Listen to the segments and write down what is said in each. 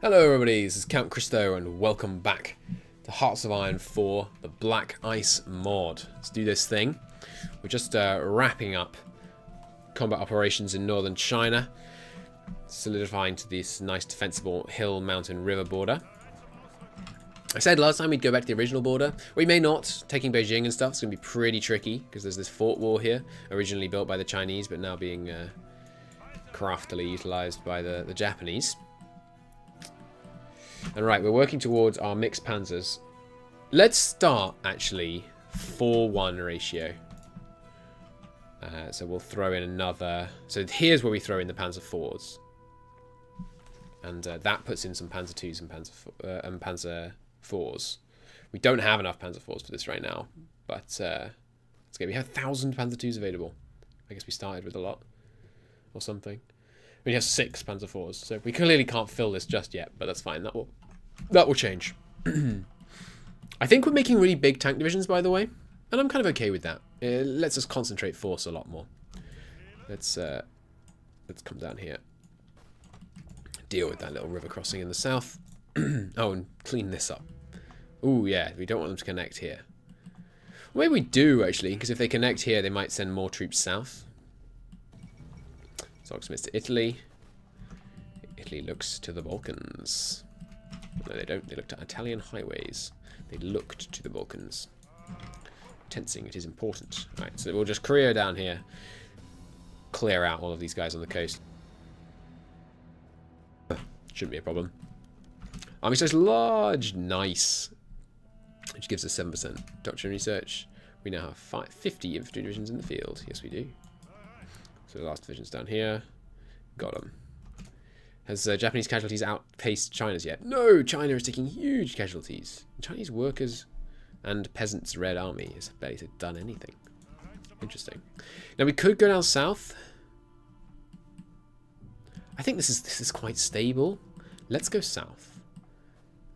Hello everybody, this is Count Christo and welcome back to Hearts of Iron 4, the Black Ice mod. Let's do this thing. We're just wrapping up combat operations in northern China, solidifying to this nice defensible hill, mountain, river border. I said last time we'd go back to the original border. We may not. Taking Beijing and stuff is going to be pretty tricky because there's this fort wall here, originally built by the Chinese but now being craftily utilized by the Japanese. And right, we're working towards our mixed panzers. Let's start, actually, 4-1 ratio. So we'll throw in another... So here's where we throw in the Panzer IVs. And that puts in some Panzer IIs and Panzer IVs. We don't have enough Panzer IVs for this right now. But it's okay. We have 1,000 Panzer IIs available. I guess we started with a lot. Or something. We have 6 Panzer IVs, so we clearly can't fill this just yet, but that's fine. That will change. I think we're making really big tank divisions, by the way, and I'm kind of okay with that. It lets us concentrate force a lot more. Let's come down here. Deal with that little river crossing in the south. Oh, and clean this up. Ooh, yeah, we don't want them to connect here. Well, maybe we do, actually, because if they connect here, they might send more troops south. So submits to Italy. Italy looks to the Balkans. No, they don't. They look to Italian highways. They looked to the Balkans. Tensing, it is important. Right, so we'll just career down here. Clear out all of these guys on the coast. Shouldn't be a problem. Army size large. Nice. Which gives us 7% doctrine research. We now have 50 infantry divisions in the field. Yes, we do. So the last division's down here. Got them. Has Japanese casualties outpaced China's yet? No! China is taking huge casualties. Chinese workers and peasants' Red Army has barely done anything. Interesting. Now we could go down south. I think this is quite stable. Let's go south.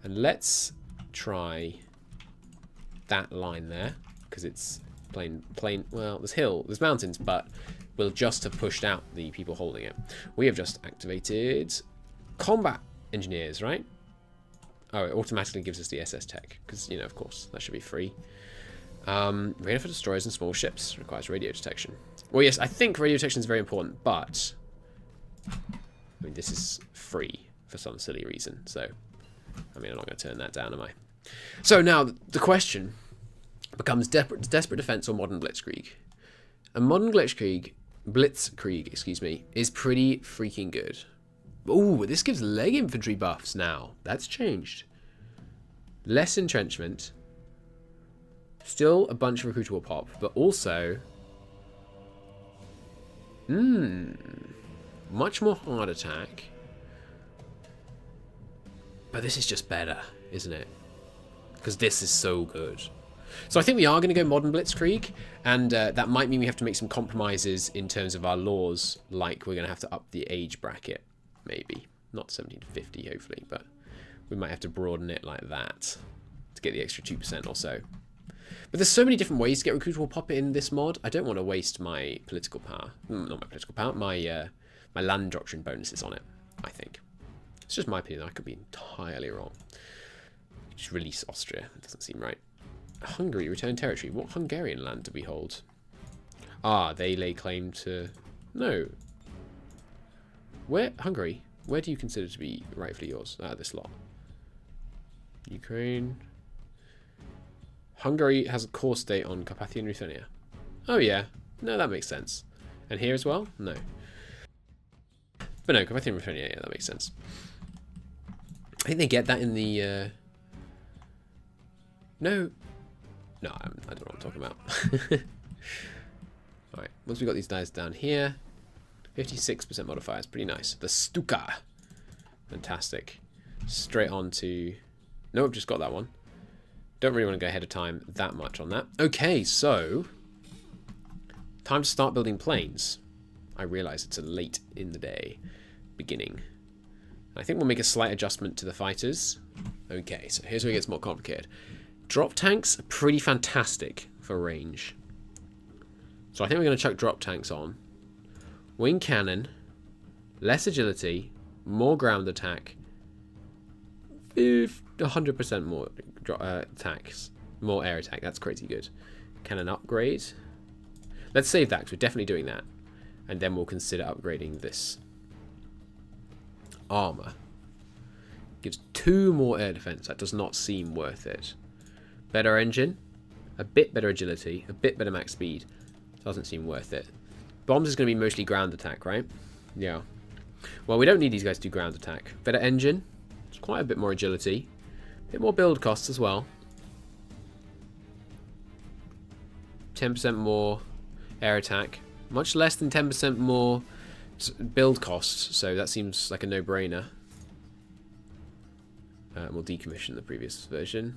And let's try that line there. Because it's plain, well, there's mountains, but we'll just have pushed out the people holding it. We have just activated combat engineers, right? Oh, it automatically gives us the SS tech, because, you know, of course, that should be free. Radar for destroyers and small ships requires radio detection. Well, yes, I think radio detection is very important, but I mean, this is free for some silly reason, so I mean, I'm not going to turn that down, am I? So now the question becomes desperate defense or modern blitzkrieg. A modern blitzkrieg, excuse me, is pretty freaking good. Ooh, this gives leg infantry buffs now. That's changed. Less entrenchment. Still a bunch of recruitable pop, but also much more hard attack. But this is just better, isn't it? Because this is so good. So I think we are going to go modern blitzkrieg, and that might mean we have to make some compromises in terms of our laws, like we're going to have to up the age bracket, maybe. Not 17 to 50, hopefully, but we might have to broaden it like that to get the extra 2% or so. But there's so many different ways to get recruitable pop in this mod. I don't want to waste my political power. Not my political power, my land doctrine bonuses on it, I think. It's just my opinion. I could be entirely wrong. Just release Austria. It doesn't seem right. Hungary, return territory. What Hungarian land do we hold? Ah, they lay claim to... No. Where... Hungary. Where do you consider to be rightfully yours? Ah, this lot. Ukraine. Hungary has a core state on Carpathian and Ruthenia. Oh, yeah. No, that makes sense. And here as well? No. But no, Carpathian and Ruthenia, yeah, that makes sense. I think they get that in the... No... No, I don't know what I'm talking about. Alright, once we've got these guys down here, 56% modifiers, pretty nice. The Stuka. Fantastic. Straight on to... No, I've just got that one. Don't really want to go ahead of time that much on that. Okay, so... Time to start building planes. I realise it's a late in the day beginning. I think we'll make a slight adjustment to the fighters. Okay, so here's where it gets more complicated. Drop tanks are pretty fantastic for range. So I think we're going to chuck drop tanks on. Wing cannon, less agility, more ground attack, 100% more attacks. More air attack. That's crazy good. Cannon upgrade. Let's save that because we're definitely doing that. And then we'll consider upgrading this. Armor. Gives 2 more air defense. That does not seem worth it. Better engine. A bit better agility. A bit better max speed. Doesn't seem worth it. Bombs is going to be mostly ground attack, right? Yeah. Well, we don't need these guys to do ground attack. Better engine. It's quite a bit more agility. A bit more build costs as well. 10% more air attack. Much less than 10% more build costs. So that seems like a no-brainer. We'll decommission the previous version.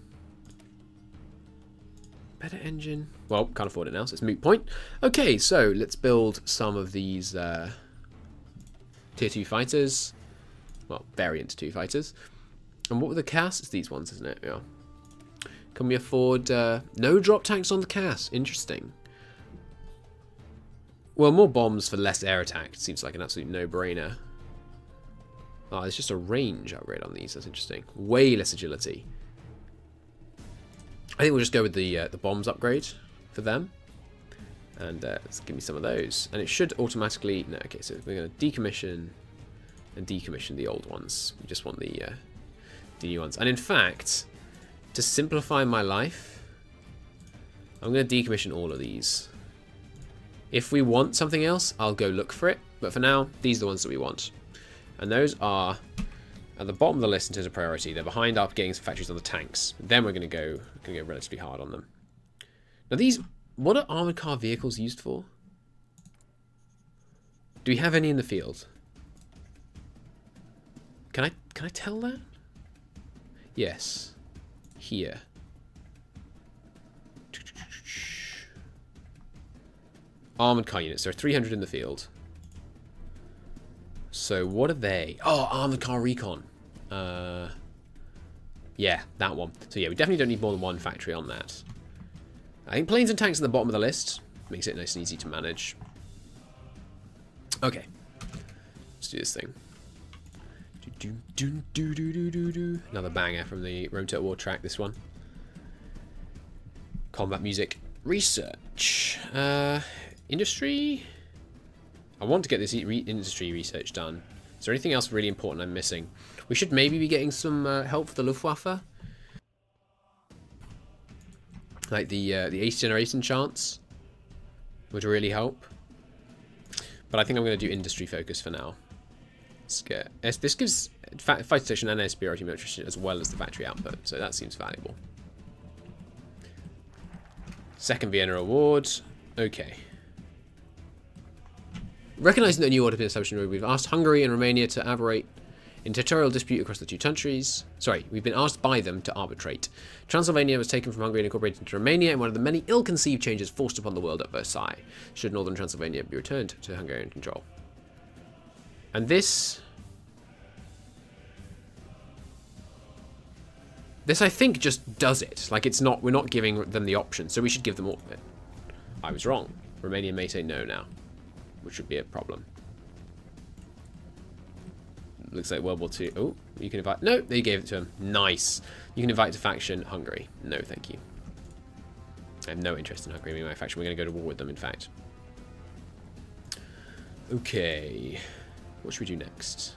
Better engine. Well, can't afford it now, so it's moot point. Okay, so let's build some of these tier 2 fighters. Well, variant 2 fighters. And what were the CAS? It's these ones, isn't it? Yeah. Can we afford no drop tanks on the CAS? Interesting. Well, more bombs for less air attack. Seems like an absolute no-brainer. Oh, there's just a range upgrade on these. That's interesting. Way less agility. I think we'll just go with the bombs upgrade for them. And let's give me some of those. And it should automatically... No, okay, so we're going to decommission and decommission the old ones. We just want the new ones. And in fact, to simplify my life, I'm going to decommission all of these. If we want something else, I'll go look for it. But for now, these are the ones that we want. And those are at the bottom of the list in terms of priority. They're behind after getting some factories on the tanks. Then we're going to go relatively hard on them. Now these, what are armored car vehicles used for? Do we have any in the field? Can I tell that? Yes. Here. Armored car units. There are 300 in the field. So what are they? Oh, armored car recon. Yeah, that one. So yeah, we definitely don't need more than one factory on that. I think planes and tanks at the bottom of the list. Makes it nice and easy to manage. Okay. Let's do this thing. Another banger from the Rome Total War track, this one. Combat music. Research. Industry? I want to get this industry research done. Is there anything else really important I'm missing? We should maybe be getting some help for the Luftwaffe. Like the 8th generation chance would really help. But I think I'm going to do industry focus for now. This gives fighter station and air superiority military as well as the factory output, so that seems valuable. Second Vienna Award. Okay. Recognizing that a new order has been established in Europe, we've asked Hungary and Romania to arbitrate in territorial dispute across the two countries. Sorry, we've been asked by them to arbitrate. Transylvania was taken from Hungary and incorporated into Romania in one of the many ill-conceived changes forced upon the world at Versailles. Should northern Transylvania be returned to Hungarian control? And this I think just does it. Like, it's not, we're not giving them the option, so we should give them all of it. I was wrong. Romania may say no now, which would be a problem. Looks like World War II. Oh, you can invite... No, they gave it to him. Nice. You can invite to faction Hungary. No, thank you. I have no interest in Hungary being my faction. We're going to go to war with them, in fact. Okay. What should we do next?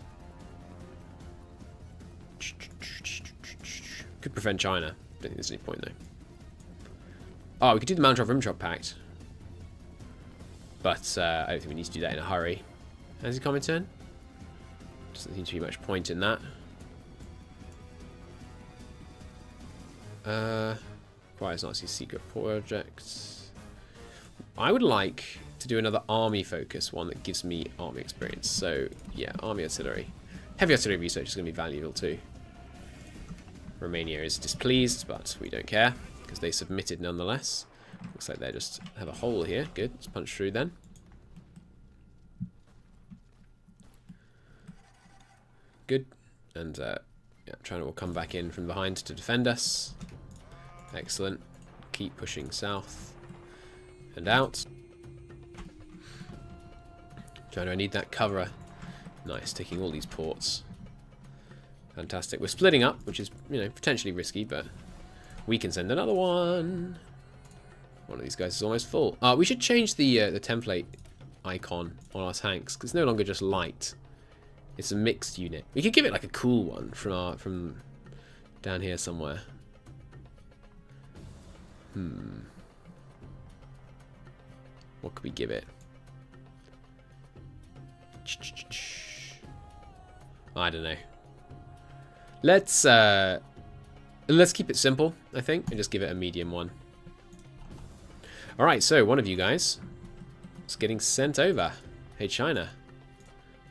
Could prevent China. Don't think there's any point, though. Oh, we could do the Molotov-Ribbentrop Pact. But I don't think we need to do that in a hurry. Has he come in turn? Doesn't seem to be much point in that. Requires Nazi secret projects. I would like to do another army focus one that gives me army experience. So yeah, army artillery. Heavy artillery research is going to be valuable too. Romania is displeased, but we don't care because they submitted nonetheless. Looks like they just have a hole here. Good, let's punch through then. Good. And yeah, China will come back in from behind to defend us. Excellent. Keep pushing south and out. China, I need that cover. Nice, taking all these ports. Fantastic. We're splitting up, which is, you know, potentially risky, but we can send another one. One of these guys is almost full. We should change the template icon on our tanks, because it's no longer just light. It's a mixed unit. We could give it like a cool one from down here somewhere. What could we give it? I don't know. Let's keep it simple, I think, and just give it a medium one. Alright, so one of you guys is getting sent over. Hey, China.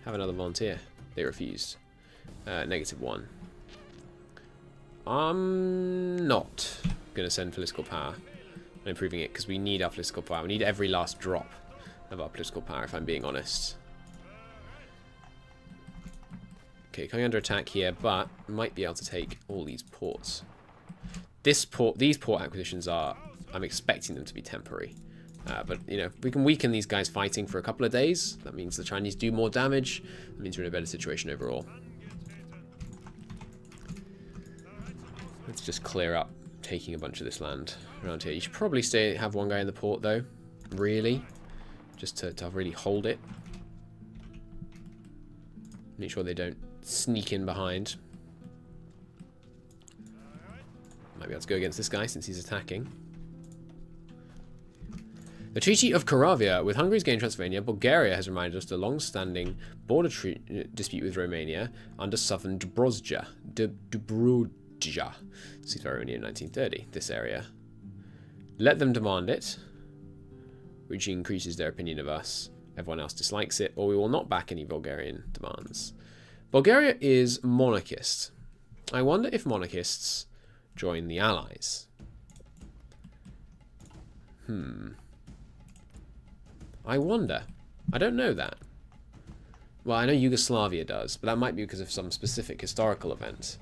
Have another volunteer. They refused. -1. I'm not going to send political power. I'm improving it because we need our political power. We need every last drop of our political power, if I'm being honest. Okay, coming under attack here, but might be able to take all these ports. These port acquisitions are... I'm expecting them to be temporary. But, you know, we can weaken these guys fighting for a couple of days. That means the Chinese do more damage. That means we're in a better situation overall. Let's just clear up taking a bunch of this land around here. You should probably have one guy in the port, though. Really. Just to really hold it. Make sure they don't sneak in behind. Might be able to go against this guy since he's attacking. The Treaty of Caravia. With Hungary's gained Transylvania, Bulgaria has reminded us of the long-standing border dispute with Romania under southern Dobrozja. Ceased by Romania in 1930. This area. Let them demand it, which increases their opinion of us. Everyone else dislikes it, or we will not back any Bulgarian demands. Bulgaria is monarchist. I wonder if monarchists join the Allies. I wonder. I don't know that. Well, I know Yugoslavia does, but that might be because of some specific historical event.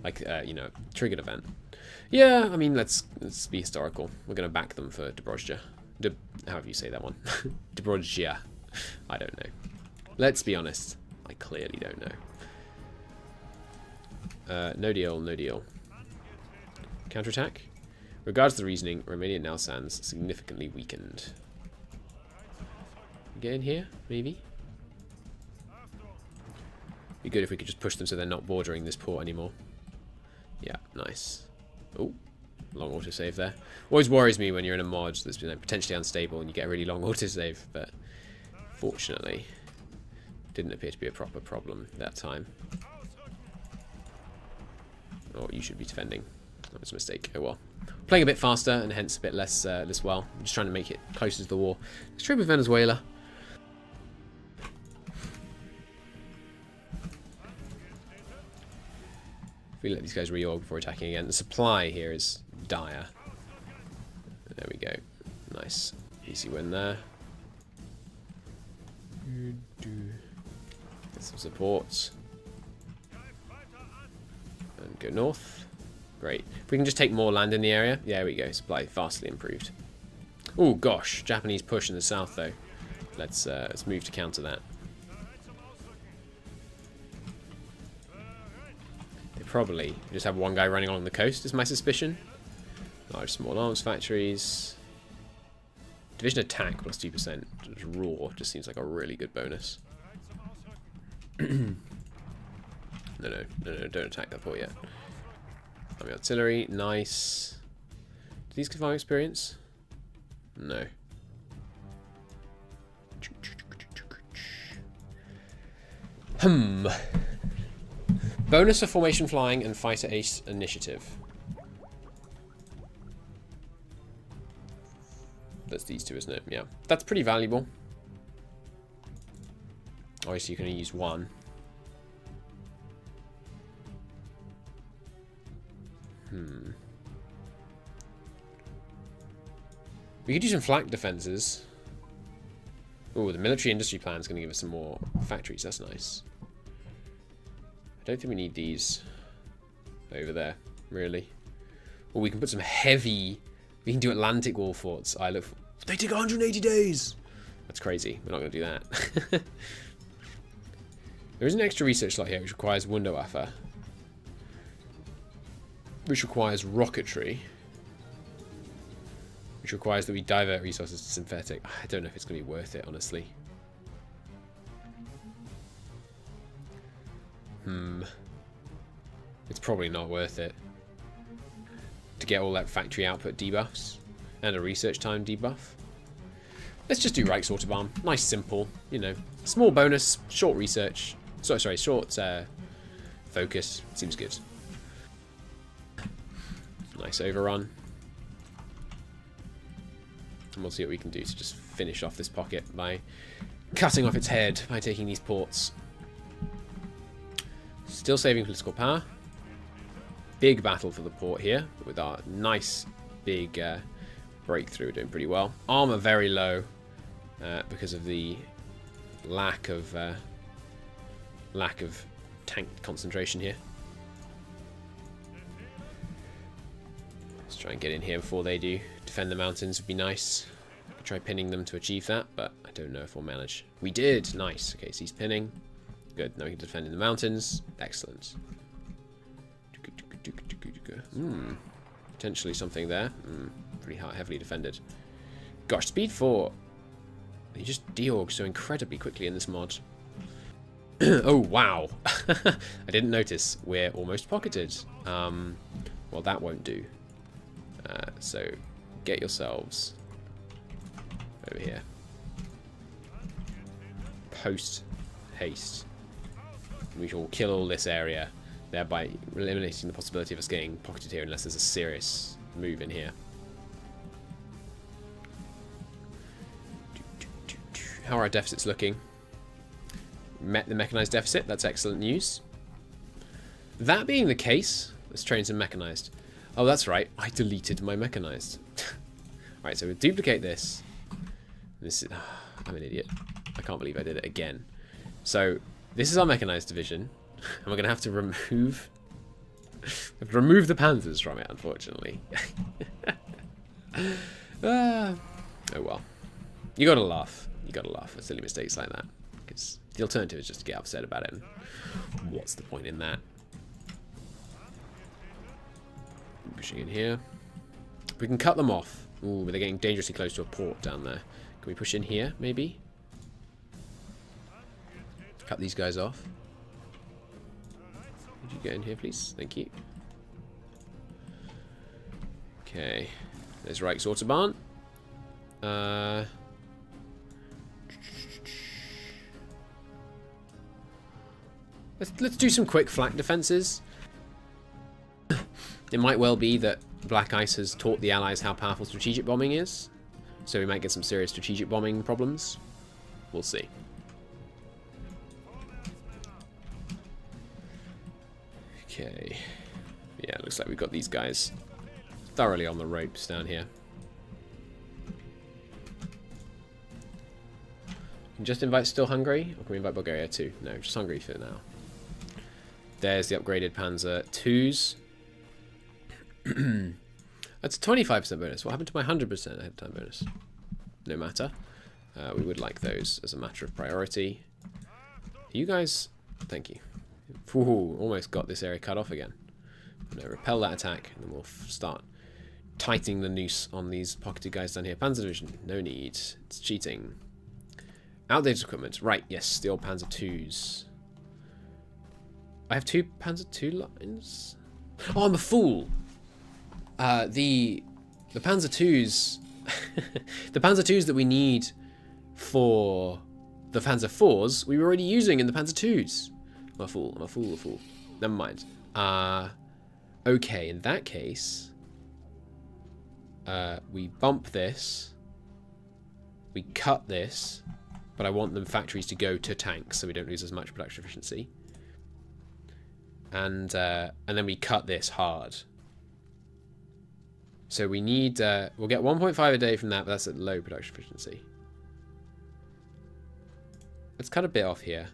Like, you know, triggered event. Yeah, I mean, let's be historical. We're going to back them for Dobrozja. However you say that one. Dobrozja. I don't know. Let's be honest. I clearly don't know. No deal, no deal. Counterattack. Regards to the reasoning, Romania now stands significantly weakened. Get in here, maybe? Be good if we could just push them so they're not bordering this port anymore. Yeah, nice. Oh, long autosave there. Always worries me when you're in a mod that's been potentially unstable and you get a really long autosave, but fortunately, didn't appear to be a proper problem that time. Oh, you should be defending. That was a mistake. Oh well. Playing a bit faster and hence a bit less well. I'm just trying to make it closer to the war. Let's trade with Venezuela. We let these guys reorg before attacking again. The supply here is dire. There we go. Nice. Easy win there. Get some supports. And go north. Great. If we can just take more land in the area. Yeah, there we go. Supply vastly improved. Oh gosh. Japanese push in the south though. Let's move to counter that. Probably just have one guy running along the coast is my suspicion. Large small arms factories. Division attack plus 2%. Just raw just seems like a really good bonus. No, don't attack that port yet. Army artillery, nice. Do these confirm experience? No. Bonus of formation flying and fighter ace initiative. That's these two, isn't it? Yeah. That's pretty valuable. Obviously, you can only use one. We could do some flak defenses. Oh, the military industry plan is going to give us some more factories. That's nice. I don't think we need these over there, really. Or we can put some heavy... We can do Atlantic wall forts. They take 180 days! That's crazy. We're not going to do that. There is an extra research slot here which requires Wunderwaffe. which requires rocketry, which requires that we divert resources to synthetic. I don't know if it's going to be worth it, honestly. It's probably not worth it to get all that factory output debuffs and a research time debuff. Let's just do Reorganizing. Nice, simple, you know, small bonus, short research. Sorry, short focus. Seems good. Nice overrun. And we'll see what we can do to just finish off this pocket by cutting off its head by taking these ports. Still saving political power. Big battle for the port here with our nice big breakthrough. We're doing pretty well. Armor very low because of the lack of tank concentration here. Let's try and get in here before they do. Defend the mountains would be nice. Could try pinning them to achieve that, but I don't know if we'll manage. We did! Nice. Okay, so he's pinning. Good. Now we can defend in the mountains. Excellent. Potentially something there. Pretty heavily defended. Gosh, speed 4. He just deorgs so incredibly quickly in this mod. Oh, wow. I didn't notice. We're almost pocketed. Well, that won't do. So, get yourselves over here. Post haste. We shall kill all this area, thereby eliminating the possibility of us getting pocketed here unless there's a serious move in here. How are our deficits looking? Met the mechanized deficit. That's excellent news. That being the case, let's train some mechanized. Oh, that's right. I deleted my mechanized. Alright, so we'll duplicate this. This is, I'm an idiot. I can't believe I did it again. So, this is our mechanized division. And we're going to have to remove the panzers from it, unfortunately. Oh, well. You gotta laugh. You gotta laugh at silly mistakes like that. Because the alternative is just to get upset about it. And what's the point in that? Pushing in here. We can cut them off. Ooh, but they're getting dangerously close to a port down there. Can we push in here, maybe? Cut these guys off. Would you get in here, please? Thank you. Okay. There's Reorganizing. Let's do some quick flak defenses. It might well be that Black Ice has taught the Allies how powerful strategic bombing is, so we might get some serious strategic bombing problems. We'll see. Okay. Yeah, it looks like we've got these guys thoroughly on the ropes down here. Can we just invite still Hungary? Or can we invite Bulgaria too? No, just Hungary for now. There's the upgraded Panzer IIs. That's a 25% bonus. What happened to my 100% ahead of time bonus? No matter. We would like those as a matter of priority. You guys... Thank you. Ooh, almost got this area cut off again. No, repel that attack, and then we'll start tightening the noose on these pocketed guys down here. Panzer Division, no need. It's cheating. Outdated equipment. Right, yes, the old Panzer IIs. I have 2 Panzer II lines? Oh, I'm a fool! The Panzer IIs... the Panzer IIs that we need for the Panzer IVs, we were already using in the Panzer IIs. I'm a fool, I'm a fool, a fool. Never mind. Okay, in that case... we bump this. We cut this. But I want the factories to go to tanks so we don't lose as much production efficiency. And then we cut this hard. So we need... we'll get 1.5 a day from that, but that's at low production efficiency. Let's cut a bit off here.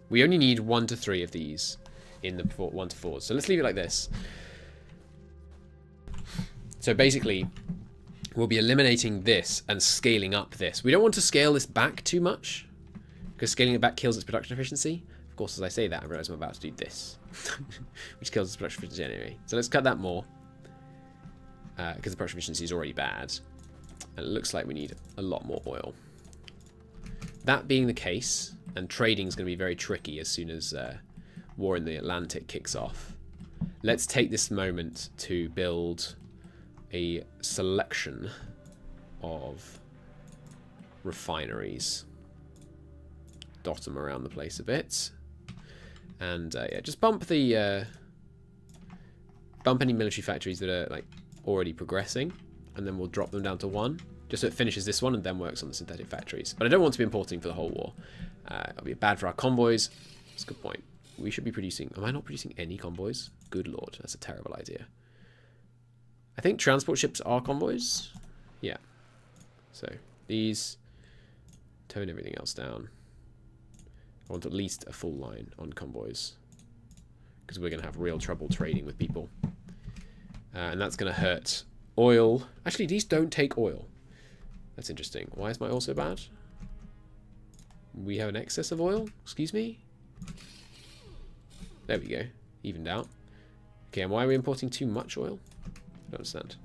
We only need 1 to 3 of these in the 1 to 4s. So let's leave it like this. So basically... we'll be eliminating this and scaling up this. We don't want to scale this back too much, because scaling it back kills its production efficiency. Of course, as I say that, I realise I'm about to do this, which kills the production efficiency anyway. So let's cut that more, because the production efficiency is already bad. And it looks like we need a lot more oil. That being the case, and trading is going to be very tricky as soon as war in the Atlantic kicks off, let's take this moment to build a selection of refineries. Dot them around the place a bit. And yeah, just bump the bump any military factories that are like already progressing, and then we'll drop them down to 1, just so it finishes this one and then works on the synthetic factories. But I don't want to be importing for the whole war. It'll be bad for our convoys. That's a good point. We should be producing... Am I not producing any convoys? Good lord, that's a terrible idea. I think transport ships are convoys. Yeah. So these, tone everything else down. I want at least a full line on convoys, because we're going to have real trouble trading with people. And that's going to hurt oil. Actually, these don't take oil. That's interesting. Why is my oil so bad? We have an excess of oil? Excuse me? There we go. Evened out. Okay, and why are we importing too much oil? I don't understand.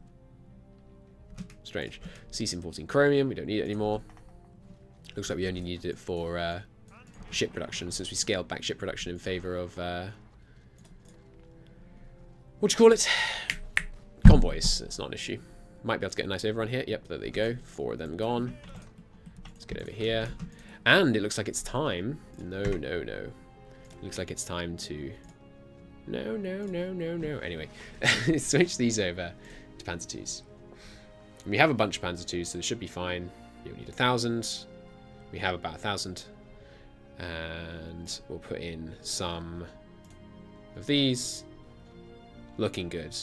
Strange. Cease importing chromium. We don't need it anymore. Looks like we only needed it for ship production, since we scaled back ship production in favour of... what do you call it? Convoys. It's not an issue. Might be able to get a nice overrun here. Yep, there they go. 4 of them gone. Let's get over here. And it looks like it's time... No. It looks like it's time to... No. Anyway, switch these over to Panzer IIs. And we have a bunch of Panzer IIs, so this should be fine. You'll need 1,000. We have about 1,000. And we'll put in some of these. Looking good.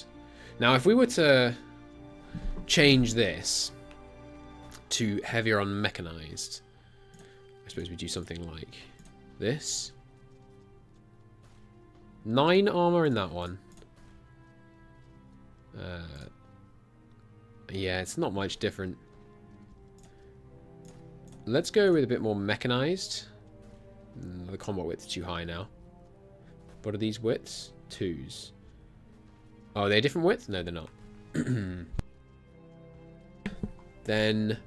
Now, if we were to change this to heavier on mechanized, I suppose we do something like this. 9 armor in that one. Yeah, it's not much different. Let's go with a bit more mechanized. The combat width's too high now. What are these widths? 2s. Oh, are they a different width? No, they're not. Then...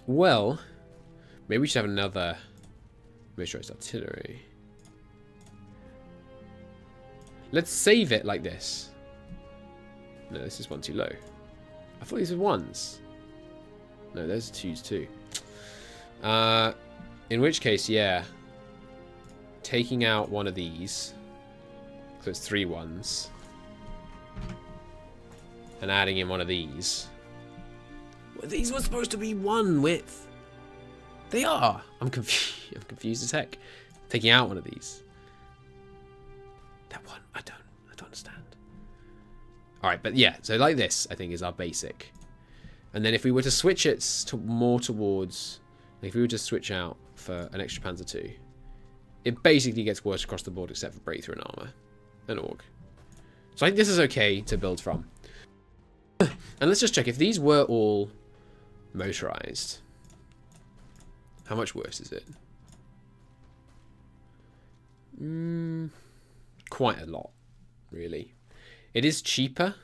Well, maybe we should have another motorized artillery. Let's save it like this. No, this is one too low. I thought these were 1s. No, those are 2s too. In which case, yeah. Taking out one of these. So it's 3 1s. And adding in one of these. Well, these were supposed to be 1 width. They are. I'm confused as heck. Taking out one of these. That one, I don't understand. Alright, but yeah, so like this, I think, is our basic. And then if we were to switch it to more towards... Like if we were to switch out for an extra Panzer II, it basically gets worse across the board except for breakthrough and armor. And org. So I think this is okay to build from. And let's just check. If these were all motorized, how much worse is it? Quite a lot, really. It is cheaper,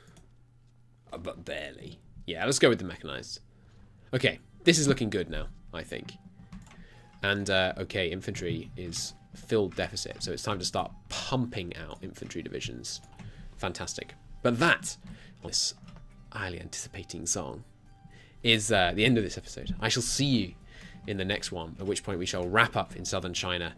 but barely. Yeah, let's go with the mechanized. Okay, this is looking good now, I think. And, okay, infantry is filled deficit, so it's time to start pumping out infantry divisions. Fantastic. But that, this highly anticipating song, is the end of this episode. I shall see you in the next one, at which point we shall wrap up in southern China,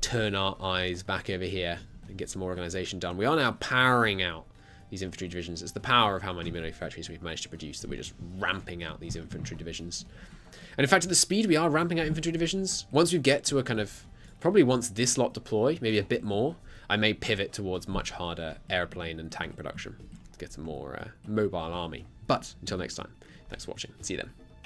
turn our eyes back over here, and get some more organization done. We are now powering out these infantry divisions. It's the power of how many military factories we've managed to produce that we're just ramping out these infantry divisions. And in fact, at the speed we are ramping out infantry divisions, once we get to a kind of, probably once this lot deploy, maybe a bit more, I may pivot towards much harder airplane and tank production to get a more mobile army. But until next time, thanks for watching. See you then.